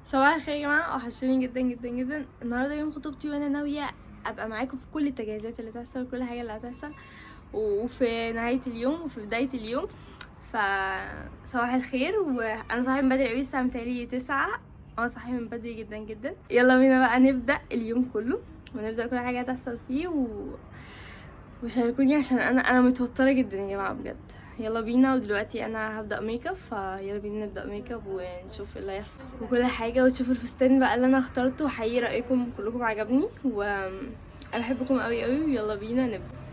صباح الخير يا جماعه، وحشوني جدا جدا جدا. النهارده يوم خطوبتي وانا ناويه ابقى معاكم في كل التجهيزات اللي هتحصل، كل حاجه اللي هتحصل، وفي نهايه اليوم وفي بدايه اليوم. فصباح الخير، وانا صاحيه من بدري قوي، الساعه متهيألي 9. انا صاحيه من بدري جدا جدا. يلا بينا بقى نبدا اليوم كله، ونبدا كل حاجه هتحصل فيه وشاركوني عشان انا متوتره جدا يا جماعه بجد. يلا بينا. ودلوقتي انا هبدا ميك اب، فيلا بينا نبدا ميك اب ونشوف ايه اللي هيحصل وكل حاجه، وتشوفوا الفستان بقى اللي انا اخترته. حقيقي رايكم كلكم عجبني، وانا بحبكم قوي قوي. يلا بينا نبدا.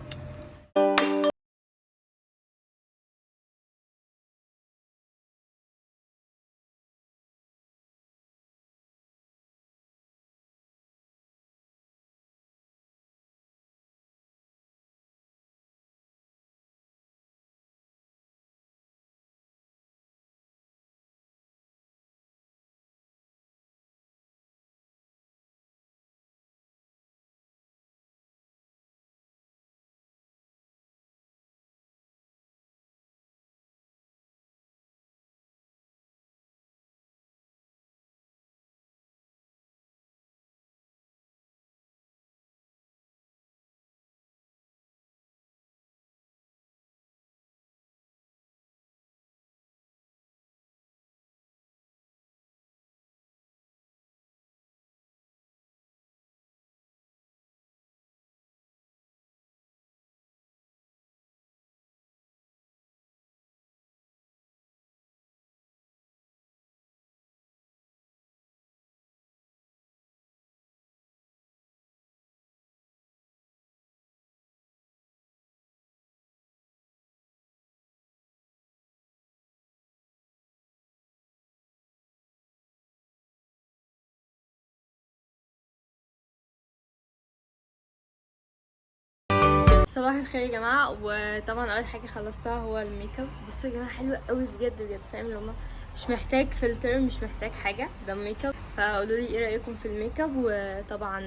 صباح الخير يا جماعه. وطبعا اول حاجه خلصتها هو الميك اب. بصوا يا جماعه، حلو قوي بجد بجد. فاهم اللي هما مش محتاج فلتر، مش محتاج حاجه، ده ميك اب. فقولوا لي ايه رايكم في الميك اب. وطبعا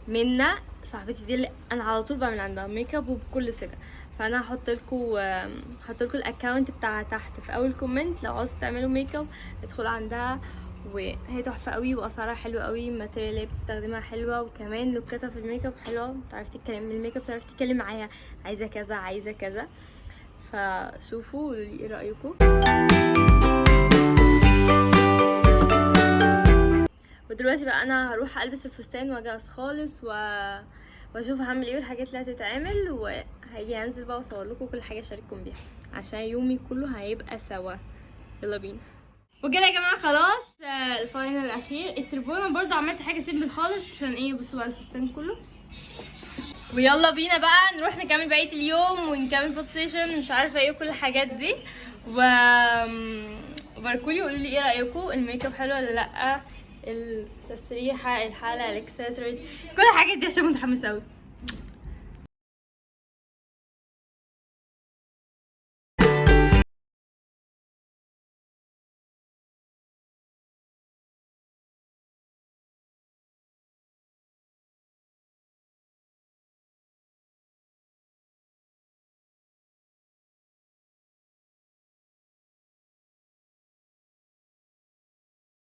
منى صاحبتي دي اللي انا على طول بعمل عندها ميك اب وبكل ثقه. فانا هحط لكم الاكونت بتاعها تحت في اول كومنت، لو عاوزوا تعملوا ميك اب ادخلوا عندها. وهي تحفه قوي، واسعارها حلوه قوي، الماتيريال اللي هي بتستخدمها حلوه، وكمان لوكاتها في الميك اب حلوه. بتعرفي تتكلمي من الميك اب، بتعرفي تتكلمي معايا عايزه كذا عايزه كذا. فشوفوا وقولوا لي ايه رايكم. ودلوقتي بقى انا هروح البس الفستان واجهز خالص واشوف هعمل ايه والحاجات اللي هتتعمل، وهيجي انزل بقى واصور لكم كل حاجه اشارككم بيها، عشان يومي كله هيبقى سوا. يلا بينا. وكده يا جماعه خلاص، الفاينل الاخير التربونه. برضو عملت حاجه سيمبل خالص عشان ايه، بصوا بقى الفستان كله. ويلا بينا بقى نروح نكمل بقيه اليوم ونكمل فوتو سيشن مش عارفه ايه وكل الحاجات دي. و وباركولي وقولوا لي ايه رايكم، الميك اب حلو ولا لا، التسريحه، الحاله، الاكسسوارز، كل الحاجات دي، عشان متحمسه قوي.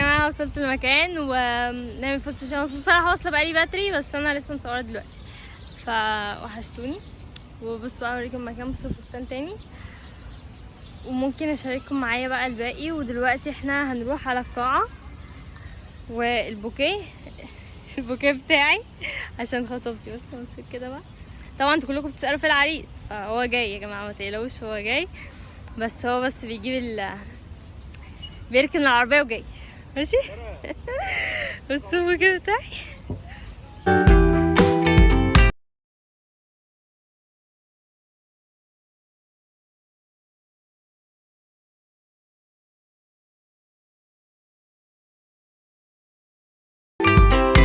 انا وصلت المكان ونعمل فوتو سيشن. الصراحه واصله بقالي بدري، بس انا لسه مصوره دلوقتي، فوحشتوني. وبصوا بقى اوريكم مكان، بصوا فستان تاني، وممكن اشارككم معايا بقى الباقي. ودلوقتي احنا هنروح على القاعه والبوكيه البوكيه بتاعي عشان خطوبتي. بس كده بقى. طبعا انتوا كلكم بتسالوا في العريس، فهو جاي يا جماعه، ما تقلقوش، هو جاي. بس هو بيجيب بيركن العربيه وجاي. ماشي. بصوا البوكيه بتاعي.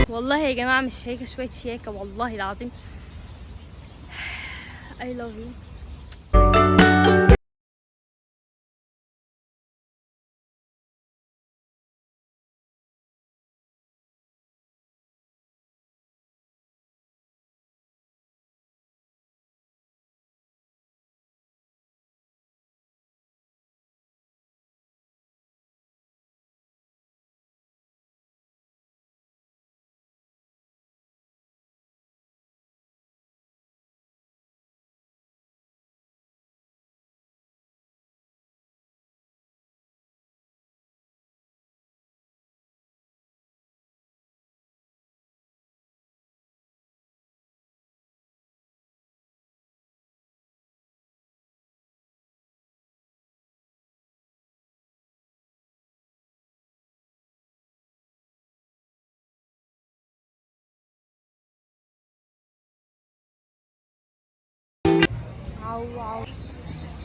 والله يا جماعه مش شياكه، شويه شياكه والله العظيم. I love you. واو.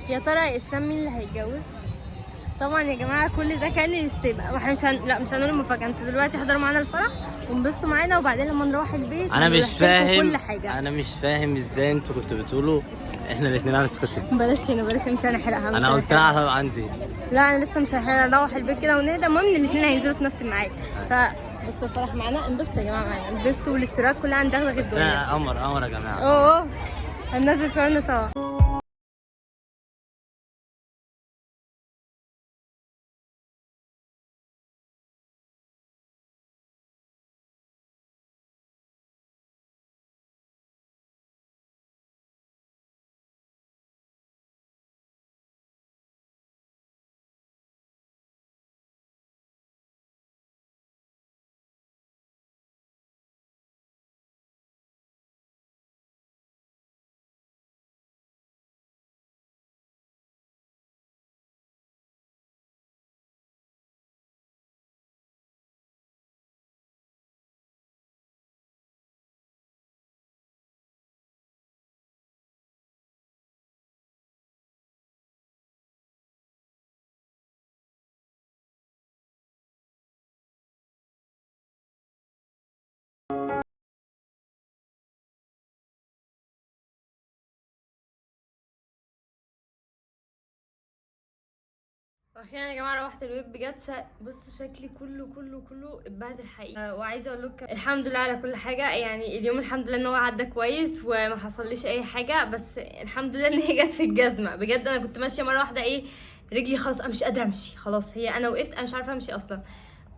يا ترى يا اسلام مين اللي هيتجوز؟ طبعا يا جماعه كل ده كان استبقى، واحنا مش هنقول مفاجاه. انتوا دلوقتي حضروا معانا الفرح وانبسطوا معانا، وبعدين لما نروح البيت انا مش فاهم كل حاجه. انا مش فاهم ازاي انتوا كنتوا بتقولوا احنا الاثنين هنتخطب. بلاش هنا بلاش، مش هنحرقها. انا قلت لها عندي. لا انا لسه مش هنحرقها، نروح البيت كده ونهدى. المهم ان الاثنين هينزلوا في نفس الميعاد. فبصوا الفرح معانا، انبسطوا يا جماعه معانا، انبسطوا. والاستراك كلها عندها غير الدنيا. قمر يا جماعه. هننزل صورنا سوا. واخيرا يا جماعه روحت البيت بجد. بصوا شكلي كله اتبهدل حقيقي. وعايزه اقول لك الحمد لله على كل حاجه. يعني اليوم الحمد لله ان هو عدى كويس وما حصليش اي حاجه، بس الحمد لله ان هي جت في الجزمه. بجد انا كنت ماشيه مره واحده رجلي خلاص انا مش قادره امشي، خلاص انا وقفت، انا مش عارفه امشي اصلا.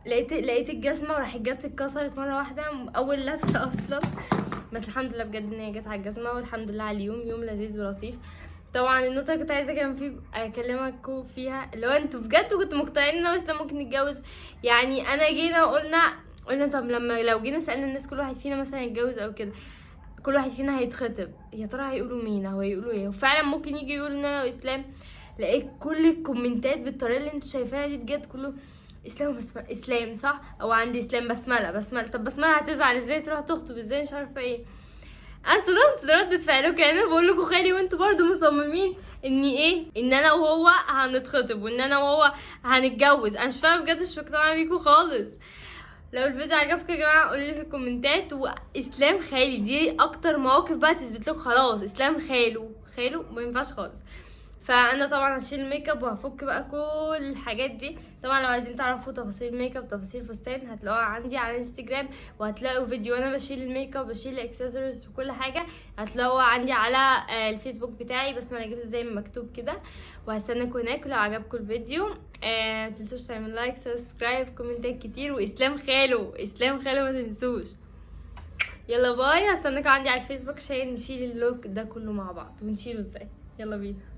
لقيت الجزمه وراحت جت اتكسرت مره واحده اول لابسه اصلا. بس الحمد لله بجد ان هي جت على الجزمه، والحمد لله على اليوم، يوم لذيذ ولطيف. طبعا النقطه اللي كنت عايزه اكلمكم فيها، اللي هو انتوا بجد كنتوا مقتنعين ان انا واسلام ممكن نتجوز. يعني انا جينا قلنا طب لو جينا سالنا الناس كل واحد فينا مثلا يتجوز او كده، كل واحد فينا هيتخطب، يا ترى هيقولوا مين او هيقولوا ايه؟ وفعلا ممكن يجي يقولوا ان انا واسلام. لقيت كل الكومنتات بالطريقه اللي انتوا شايفاها دي، بجد كله اسلام اسلام صح، او عندي اسلام بسمله. طب بسمله هتزعل ازاي تروح تخطب ازاي مش عارفه ايه. انا صدمت ردة فعلكم. يعني انا بقول لكم خالي وانتوا برضو مصممين ان انا وهو هنتخطب وان انا وهو هنتجوز. انا مش فاهمه بجد، مش مقتنعه بيكم خالص. لو الفيديو عجبكم يا جماعه قولوا لي في الكومنتات. واسلام خالي دي اكتر مواقف بقى تثبت لكم خلاص اسلام خاله ما ينفعش خالص. فانا طبعا هشيل الميك اب وهفك بقى كل الحاجات دي. طبعا لو عايزين تعرفوا تفاصيل ميك اب تفاصيل فستان هتلاقوها عندي على انستجرام، وهتلاقوا فيديو وانا بشيل الميك اب بشيل الاكسسوارز وكل حاجه هتلاقوها عندي على الفيسبوك بتاعي بسمة نجيب زي ما مكتوب كده. وهستناكم هناك. ولو عجبكم الفيديو متنسوش تعملوا لايك سبسكرايب كومنتات كتير. واسلام خاله ما تنسوش. يلا باي. هستناكم عندي على الفيسبوك عشان نشيل اللوك ده كله مع بعض. ونشيله ازاي؟ يلا بينا.